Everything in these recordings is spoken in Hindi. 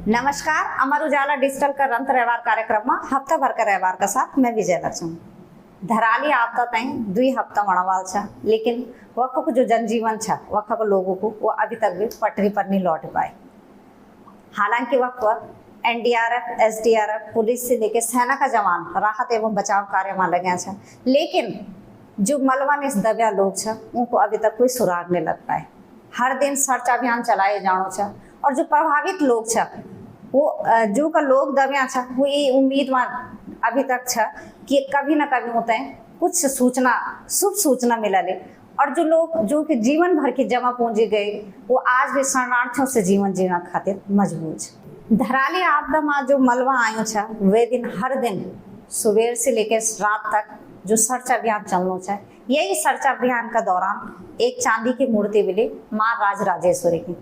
नमस्कार, अमर उजाला डिजिटल का रंत रहवार कार्यक्रम में हफ्ता भर का रहवार का साथ मैं विजय लक्ष्मी। धराली आपदा तई 2 हफ्ता मणवाल छ, लेकिन वक्त को जो जनजीवन छ वक्त को लोगों को वो अभी तक भी पटरी पर नहीं लौट पाए। हालांकि वक्त एनडीआरएफ, एसडीआरएफ, पुलिस से लेकर सेना का जवान राहत एवं बचाव कार्य में लगे छ, लेकिन जो मलबा ने दबिया लोग छ उनको अभी तक कोई सुराग नहीं लग पाए। हर दिन सर्च अभियान चलाए जानो छ और जो प्रभावित लोग छ वो जो का लोग दबिया छ वो ये उम्मीद अभी तक छ कि कभी ना कभी होते हैं कुछ सूचना, शुभ सूचना मिला ले, और जो लोग जो कि जीवन भर की जमा पूंजी गए वो आज भी शरणार्थियों से जीवन जीना खातिर मजबूर छ। धराली आपदा में जो मलबा आयो छ वे दिन हर दिन सुबह से लेकर रात तक जो सर्च अभियान चलना छ, यही सर्च अभियान का दौरान एक चांदी की मूर्ति मिली माँ राजराजेश्वरी की।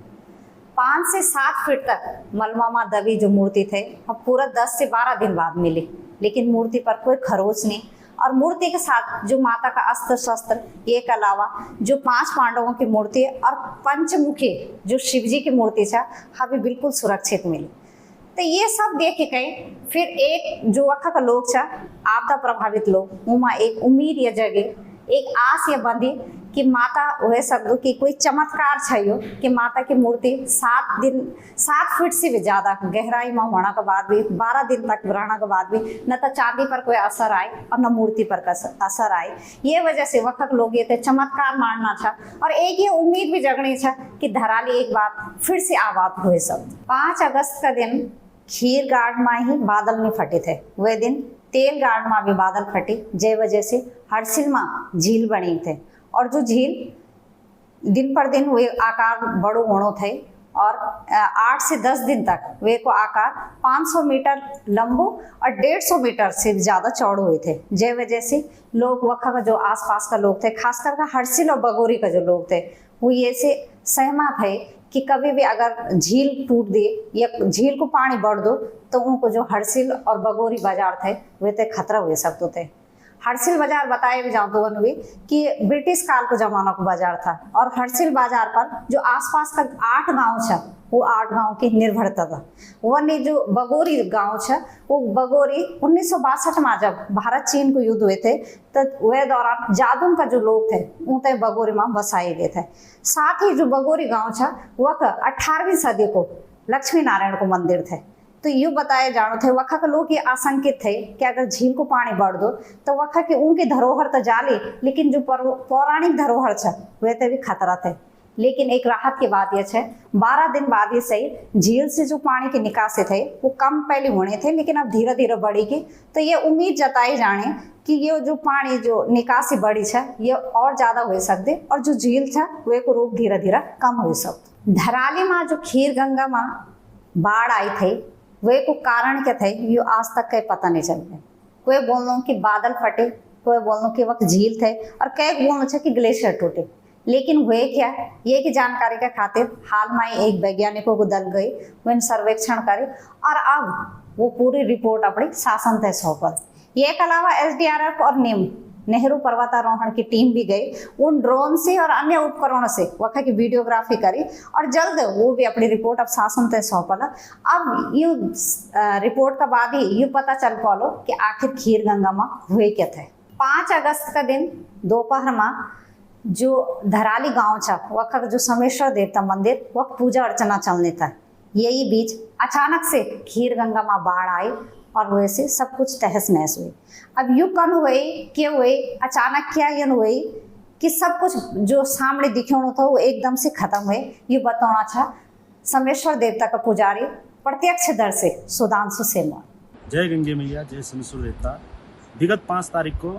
5 से 7 फीट तक मलबा में दबी जो मूर्ति थे अब पूरा 10 से 12 दिन बाद मिली, लेकिन मूर्ति पर कोई खरोच नहीं, और मूर्ति के साथ जो माता का अस्त्र शस्त्र, एक अलावा जो 5 पांडवों की मूर्ति और पंचमुखी जो शिवजी की मूर्ति था हमें बिल्कुल सुरक्षित मिली। तो ये सब देख के कहीं फिर एक जो वक्त का लोग था आपदा प्रभावित लोग उमा एक उम्मीद या जगे, एक आस या बंधी कि माता वह सकदो कि कोई चमत्कार छो कि माता की मूर्ति 7 फीट से भी ज्यादा गहराई में होने के बाद भी 12 दिन तक रहने के बाद भी न तो चांदी पर कोई असर आए और न मूर्ति पर असर आए। ये वजह से वक्त लोग ये चमत्कार मानना था और एक ये उम्मीद भी जगनी था कि धराली एक बार फिर से आबाद हुए। सब 5 अगस्त का दिन खीर गार्ड में ही बादल नहीं फटे थे, वह दिन तेल गार्ड में भी बादल फटे, जय वजह से हरसिल में झील बनी थे, और जो झील दिन पर दिन वे आकार बड़ो होनो थे और 8 से 10 दिन तक वे को आकार 500 मीटर लंबो और 150 मीटर से ज़्यादा चौड़े हुए थे। जय वजह से लोग वक्त का जो आसपास का लोग थे, खासकर हरसिल और बगोरी का जो लोग थे वो ये से सहमत है कि कभी भी अगर झील टूट दे या झील को पानी बढ़ दो तो उनको जो हरसिल और बगोरी बाजार थे वे थे खतरा हुए सकते थे। हरसिल बाजार बताए भी जाओ तो भी कि ब्रिटिश काल को जमाना को बाजार था, और हरसिल बाजार पर जो आसपास का 8 गांव छ वो 8 गांव की निर्भरता था। वही जो बगोरी गांव छ वो बगोरी 1962 में जब भारत चीन को युद्ध हुए थे तो वह दौरान जादून का जो लोग थे उनते बगोरी में बसाए गए थे। साथ ही जो बगोरी गाँव छ वह 18वीं सदी को लक्ष्मी नारायण को मंदिर थे। तो यूँ बताए जानो थे वक्त के लोग ये आशंकित थे कि अगर झील को पानी बढ़ दो तो वक्त की उनकी धरोहर तो जाली, लेकिन जो पौराणिक धरोहर छ वे भी खतरा थे। लेकिन एक राहत की बात यह है 12 दिन बाद ये सही झील से जो पानी की निकासी थे वो कम पहले होने थे, लेकिन अब धीरे धीरे बढ़ेगी। तो ये उम्मीद जताई जाने कि ये जो पानी जो निकासी बढ़ी है ये और ज्यादा हो सकते और जो झील था वे को रूप धीरे धीरे कम हो सकते। धराली में जो खीर गंगा में बाढ़ आई थी वे को कारण क्या थे ये आज तक कहीं पता नहीं चल रहा। कोई बोलना कि बादल फटे, कोई बोलना कि वक्त झील थे, और कई बोलना कि ग्लेशियर टूटे, लेकिन हुए क्या ये की जानकारी के खातिर हाल में एक वैज्ञानिकों को दल गई, वे सर्वेक्षण करे और अब वो पूरी रिपोर्ट अपनी शासन तय सौंपल। ये के अलावा एसडीआरएफ और नेहरू पर्वतारोहण की टीम भी गई, उन ड्रोन से और अन्य उपकरणों से वक्त की वीडियोग्राफी करी और जल्द वो भी अपनी रिपोर्ट अब शासन तय सौंपला। अब ये रिपोर्ट का बाद ही ये पता चल पालो कि आखिर खीर गंगा में हुए क्या थे। 5 अगस्त का दिन दोपहर में जो धराली गांव था वक्त जो समेश्वर देवता मंदिर वह पूजा अर्चना चलने था। यही बीच अचानक से खीर गंगा में बाढ़ आई और वैसे सब कुछ तहस नहस हुई। अब यू कन हुए क्या हुए, अचानक क्या यन हुए कि सब कुछ जो सामने दिखोना था वो एकदम से खत्म हुए। ये बताना था समेश्वर देवता का पुजारी प्रत्यक्ष दर से सुधांशु सेमर। जय गंगे मैया, जय समेश्वर देवता। विगत 5 तारीख को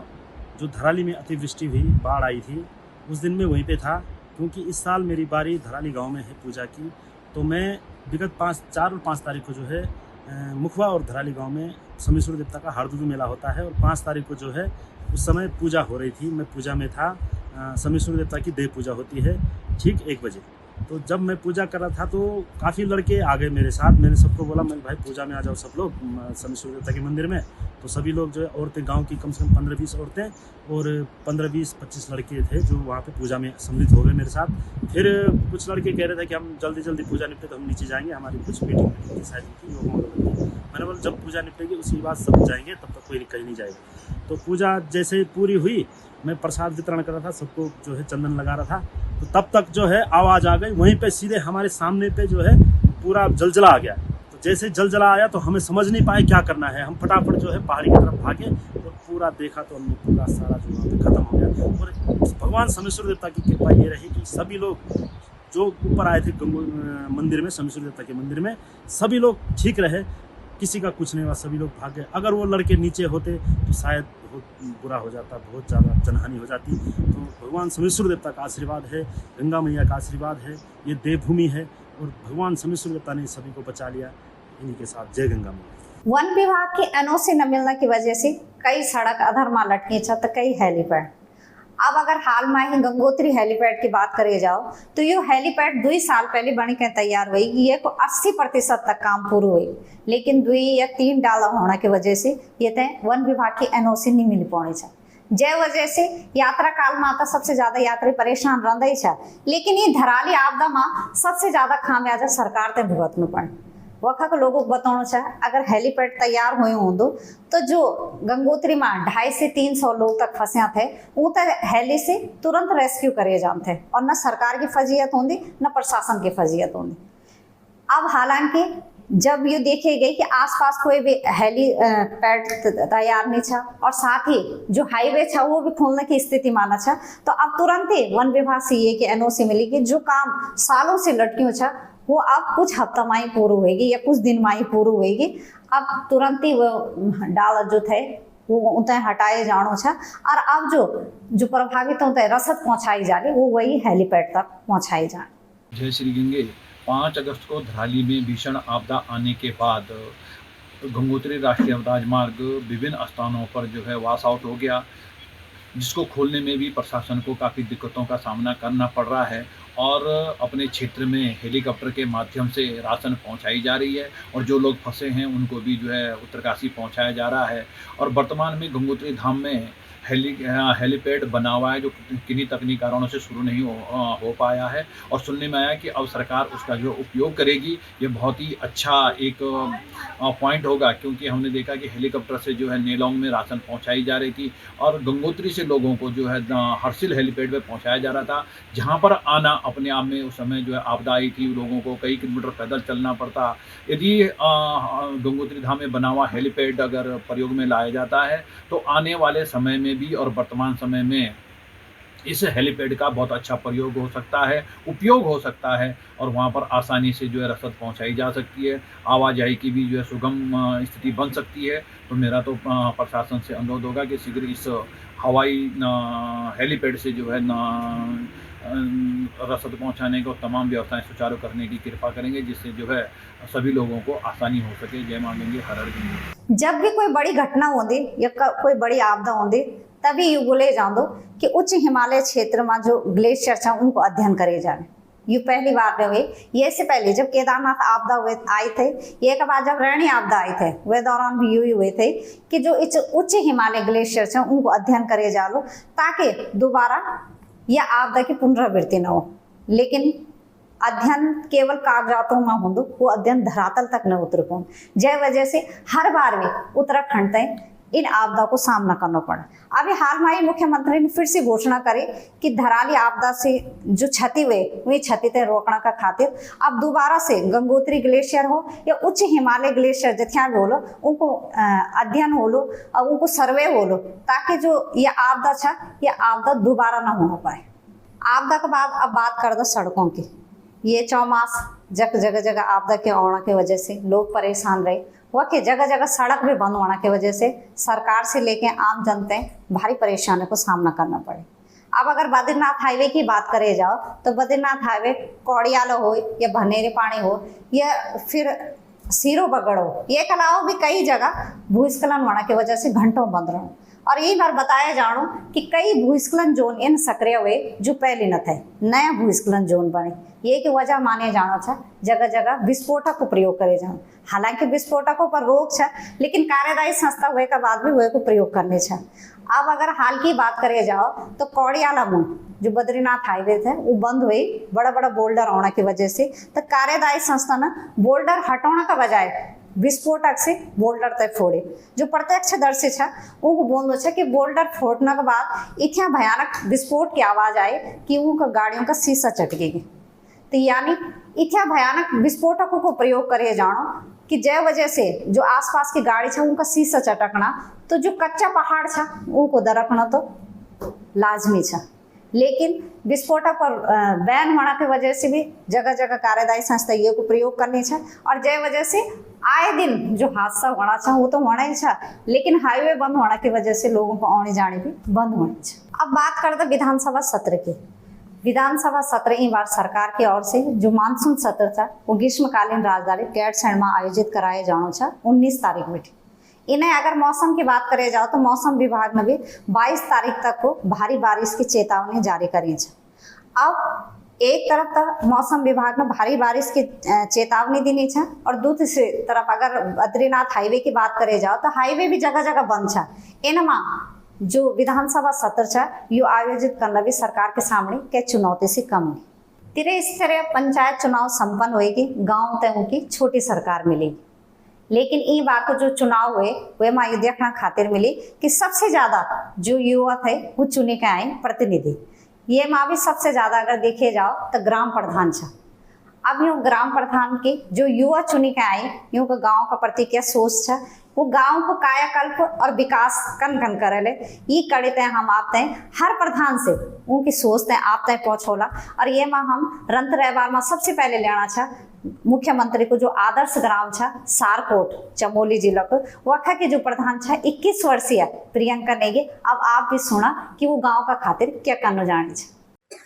जो धराली में अतिवृष्टि हुई, बाढ़ आई थी, उस दिन मैं वहीं पे था, क्योंकि इस साल मेरी बारी धराली गांव में है पूजा की। तो मैं विगत 4 और 5 तारीख को जो है मुखवा और धराली गांव में समेश्वर देवता का हार्दुदू मेला होता है, और 5 तारीख को जो है उस समय पूजा हो रही थी, मैं पूजा में था। समेश्वर देवता की देव पूजा होती है ठीक 1 बजे। तो जब मैं पूजा कर रहा था तो काफ़ी लड़के आ गए मेरे साथ। मैंने सबको बोला, मैंने भाई पूजा में आ जाओ सब लोग समेश्वर देवता के मंदिर में। तो सभी लोग जो है औरतें, गांव की कम से कम 15-20 औरतें और 15-20-25 लड़के थे जो वहाँ पे पूजा में सम्मिलित हो गए मेरे साथ। फिर कुछ लड़के कह रहे थे कि हम जल्दी जल्दी पूजा निपटे तो हम नीचे जाएंगे, हमारी कुछ मीटिंग थी शायद की योगा की। मैंने बोला जब पूजा निपटेगी उसके बाद सब जाएंगे, तब तक कोई कहीं नहीं जाएगा। तो पूजा जैसे पूरी हुई, मैं प्रसाद वितरण कर रहा था, सबको जो है चंदन लगा रहा था, तो तब तक जो है आवाज़ आ गई, वहीं पे सीधे हमारे सामने पे जो है पूरा जलजला आ गया। तो जैसे जलजला आया तो हमें समझ नहीं पाए क्या करना है, हम फटाफट जो है पहाड़ी की तरफ भागे और पूरा देखा तो हमने पूरा सारा जो वहाँ पे खत्म हो गया। और भगवान सोमेश्वर देवता की कृपा ये रही कि सभी लोग जो ऊपर आए थे मंदिर में, सोमेश्वर देवता के मंदिर में, सभी लोग ठीक रहे, किसी का कुछ नहीं हुआ, सभी लोग भाग गए। अगर वो लड़के नीचे होते तो शायद बहुत बुरा हो जाता, बहुत ज़्यादा जनहानि हो जाती। तो भगवान सोमेश्वर देवता का आशीर्वाद है, गंगा मैया का आशीर्वाद है, ये देवभूमि है और भगवान सोमेश्वर देवता ने सभी को बचा लिया। इन्हीं के साथ जय गंगा मैया। वन विभाग की एनओसी न मिलने की वजह से कई सड़क अधरमा लटकी छत, कई हेलीपैड। अब अगर हाल में ही गंगोत्री हेलीपैड की बात करे जाओ तो ये हेलीपैड 2 साल पहले बन के तैयार हुई, ये को 80% तक काम पूरा हुई, लेकिन 2 या 3 डाला होने की वजह से ये तय वन विभाग की एनओसी नहीं मिल पानी है। जय वजह से यात्रा काल में आता सबसे ज्यादा यात्री परेशान रहते है, लेकिन ये धराली आपदा में सबसे ज्यादा खामियाजा सरकार ते भुगतनु पड़े। वखा के लोगों को बताना चाहे अगर हेलीपैड तैयार हुए हों तो जो गंगोत्री में 250 से 300 लोग तक फंसे थे वो तो हेली से तुरंत रेस्क्यू करे जाते हैं और न सरकार की फजीयत होंगी न प्रशासन की फजीयत होंगी। अब हालांकि जब ये देखे गई कि आसपास कोई भी हेली पैड तैयार नहीं था और साथ ही जो हाईवे था वो भी खोलने की स्थिति माना था, तो अब तुरंत ही वन विभाग से ये कि एनओसी मिली कि जो काम सालों से लटकियों था वो अब कुछ हफ्ता में ही पूरा होगी या कुछ दिन में ही पूरा होगी। अब तुरंत ही वो डाल जो थे वो उतने हटाए जानो छा और अब जो प्रभावित होते हैं रसद पहुंचाई जा रही वो वही हेलीपैड तक पहुंचाई जा। जय श्री गंगे। 5 अगस्त को धराली में भीषण आपदा आने के बाद गंगोत्री राष्ट्रीय राजमार्ग विभिन्न स्थानों पर जो है वॉश आउट हो गया, जिसको खोलने में भी प्रशासन को काफ़ी दिक्कतों का सामना करना पड़ रहा है और अपने क्षेत्र में हेलीकॉप्टर के माध्यम से राशन पहुंचाई जा रही है और जो लोग फंसे हैं उनको भी जो है उत्तरकाशी पहुंचाया जा रहा है। और वर्तमान में गंगोत्री धाम में हेलीपैड बना हुआ है जो किन्हीं तकनीकी कारणों से शुरू नहीं हो पाया है और सुनने में आया कि अब सरकार उसका जो उपयोग करेगी। ये बहुत ही अच्छा एक पॉइंट होगा, क्योंकि हमने देखा कि हेलीकॉप्टर से जो है नेलोंग में राशन पहुंचाई जा रही थी और गंगोत्री से लोगों को जो है हर्सिल हेलीपैड पे पहुंचाया जा रहा था, जहां पर आना अपने आप में उस समय जो है आपदा आई थी, लोगों को कई किलोमीटर पैदल चलना पड़ता। यदि गंगोत्री धाम में बना हुआ हेलीपैड अगर प्रयोग में लाया जाता है तो आने वाले समय में भी और वर्तमान समय में इस हेलीपैड का बहुत अच्छा प्रयोग हो सकता है, उपयोग हो सकता है और वहाँ पर आसानी से जो है रसद पहुँचाई जा सकती है, आवाजाही की भी जो है सुगम स्थिति बन सकती है। तो मेरा तो प्रशासन से अनुरोध होगा कि शीघ्र इस हवाई हेलीपैड से जो है रसद पहुँचाने को तमाम व्यवस्थाएं सुचारू करने की कृपा करेंगे, जिससे जो है सभी लोगों को आसानी हो सके। जय मां गंगे, हर हर गंगे। जब भी कोई बड़ी घटना होती या कोई बड़ी आपदा होती तभी ये बोले जाओ कि उच्च हिमालय क्षेत्र में जो ग्लेशियर था उनको अध्ययन करे जाए। ये पहली बार हुई, ये से पहले जब केदारनाथ आपदा हुए आए थे, ये के बाद जब रैणी आपदा आए थे वे दौरान भी यही हुए थे कि जो उच्च हिमालय ग्लेशियर थे उनको अध्ययन करे जा लो ताकि दोबारा यह आपदा की पुनरावृत्ति न हो। लेकिन अध्ययन केवल कागजातों में हो, वो अध्ययन धरातल तक न उतर पाओ। जय वजह से हर बार भी उत्तराखंड तय इन आपदा को सामना करना पड़ा। अभी हाल में ही मुख्यमंत्री ने फिर से घोषणा करी कि धराली आपदा से जो क्षति हुए वही क्षति ते रोकने का खातिर अब दोबारा से गंगोत्री ग्लेशियर हो या उच्च हिमालय ग्लेशियर जितना भी हो उनको अध्ययन हो लो और उनको सर्वे हो लो ताकि जो ये आपदा था ये आपदा दोबारा ना होना पाए। आपदा के बाद अब बात कर दो सड़कों की। ये चौमास जगह जगह आपदा के आने की वजह से लोग परेशान रहे, वह के जगह जगह सड़क भी बंद होने की वजह से सरकार से लेके आम जनता भारी परेशानी को सामना करना पड़े। अब अगर बद्रीनाथ हाईवे की बात करे जाओ तो बद्रीनाथ हाईवे कौड़ियाल हो या भनेरे पानी हो या फिर सीरो बगड़ हो, ये के अलावा भी कई जगह भूस्खलन होने की वजह से घंटों बंद रहो और यही बार बताया जानो कि कई भूस्खलन जोन इन सक्रिय हुए जो पहले न थे, नया भूस्खलन जोन बने। ये की वजह माने जानो था जगह जगह विस्फोटक को प्रयोग करे जाओ। हालांकि विस्फोटकों पर रोक है, लेकिन कार्यदायी संस्था हुए के बाद भी वे को प्रयोग करने छा। अब अगर हाल की बात करे जाओ तो कौड़ियाला मुंह जो बद्रीनाथ हाईवे थे वो बंद हुई बड़ा बड़ा बोल्डर होने की वजह से। तो कार्यदायी संस्था ने बोल्डर हटाने का बजाय विस्फोटक से बोल्डर तक फोड़े। जो प्रत्यक्षदर्शी छा उनको बोलो छा कि बोल्डर फोड़ने के बाद इतना भयानक विस्फोट की आवाज आए कि उनका गाड़ियों का शीशा चटकेगी। तो यानी इतना भयानक विस्फोटकों को प्रयोग करे जानो कि जय वजह से जो आसपास की गाड़ी छा उनका शीशा चटकना, तो जो कच्चा पहाड़ छा उनको दरकना तो लाजमी छा। लेकिन विस्फोटक पर बैन होने की वजह से भी जगह जगह कार्यदायी संस्था ये को प्रयोग करनी छा। और जय वजह से आए दिन जो हादसा होना छा वो तो होना ही छा, लेकिन हाईवे बंद होने की वजह से लोगों को आने जाने भी बंद होनी छा। अब बात करते विधानसभा सत्र की। विधानसभा सत्र इस बार सरकार की ओर से जो मानसून सत्र था वो ग्रीष्मकालीन राजधानी गैरसैंण में आयोजित कराए जानो छा 19 तारीख में। इन्हें अगर मौसम की बात करे जाओ तो मौसम विभाग ने भी 22 तारीख तक को भारी बारिश की चेतावनी जारी करी है। अब एक तरफ तक मौसम विभाग ने भारी बारिश की चेतावनी दी है और दूसरी तरफ अगर बद्रीनाथ हाईवे की बात करे जाओ तो हाईवे भी जगह जगह बंद छा। इनमा जो विधानसभा सत्र छा यो आयोजित करना भी सरकार के सामने के चुनौती से कम है। तिरे इस तरह पंचायत चुनाव संपन्न होएगी, गाँव तक उनकी छोटी सरकार मिलेगी। लेकिन ये बात जो चुनाव हुए वे माँ ये देखना खातिर मिली कि सबसे ज्यादा जो युवा थे वो चुने के आए प्रतिनिधि। ये माँ भी सबसे ज्यादा अगर देखे जाओ तो ग्राम प्रधान छा। अब यूँ ग्राम प्रधान की जो युवा चुनी के आए यूँ का गाँव का प्रति क्या सोच छा, वो गांव को कायाकल्प और विकास कन कन करे ये कड़े तय हम आपते हर प्रधान से उनकी सोचते हैं आप तय पहुँचोला। और ये माँ हम रंत रहवार में सबसे पहले लेना छा मुख्यमंत्री को जो आदर्श ग्राम छा सारकोट चमोली जिला को वखा के जो प्रधान छा 21 वर्षीय प्रियंका नेगी। अब आप भी सुना कि वो गांव का खातिर क्या करना जाने छा।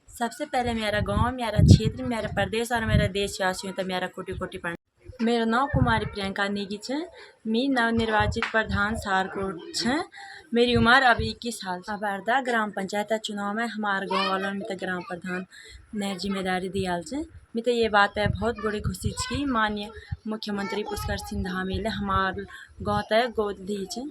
सबसे पहले मेरा गांव, मेरा क्षेत्र, मेरा प्रदेश और मेरा देशवासियों तक मेरा कोटि कोटि प्रणाम। मेरा नाम कुमारी प्रियंका नेगी है। मैं नवनिर्वाचित प्रधान सारकोट है। मेरी उम्र अब 21 साल। अब अर्धा ग्राम पंचायत चुनाव में हमारे गाँव वालों में तो ग्राम प्रधान ने जिम्मेदारी दियाल है। मैं तो ये बात है बहुत बड़ी खुशी थी माननीय मुख्यमंत्री पुष्कर सिंह धामी हमारे गाँव तय गोद दी है।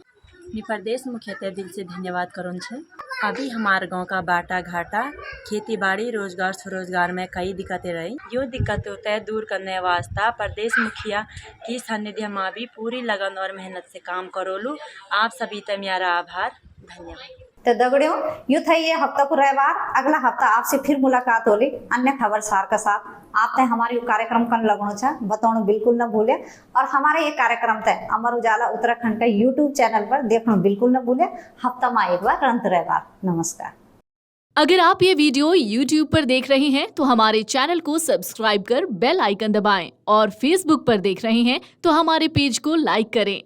मैं प्रदेश मुख्यतः दिल से धन्यवाद करूँ छे। अभी हमारे गांव का बाटा घाटा खेती बाड़ी रोजगार स्वरोजगार में कई दिक्कतें रही। यो दिक्कतों तय दूर करने वास्ता प्रदेश मुखिया की सानिध्य में भी पूरी लगन और मेहनत से काम करोलू। आप सभी तक मेरा आभार, धन्यवाद। तो दगड़ियों यू था ये हफ्ता को रविवार। अगला हफ्ता आपसे फिर मुलाकात होली अन्य खबर सार के साथ। आप तय हमारे ये कार्यक्रम कन लगनो छा बताओ बिल्कुल न भूले। और हमारे ये कार्यक्रम तय अमर उजाला उत्तराखंड का यूट्यूब चैनल पर देखना बिल्कुल न भूले। हफ्ता में एक बार रंत रविवार। नमस्कार। अगर आप ये वीडियो YouTube पर देख रहे हैं तो हमारे चैनल को सब्सक्राइब कर बेल आइकन दबाएं और Facebook पर देख रहे हैं तो हमारे पेज को लाइक करें।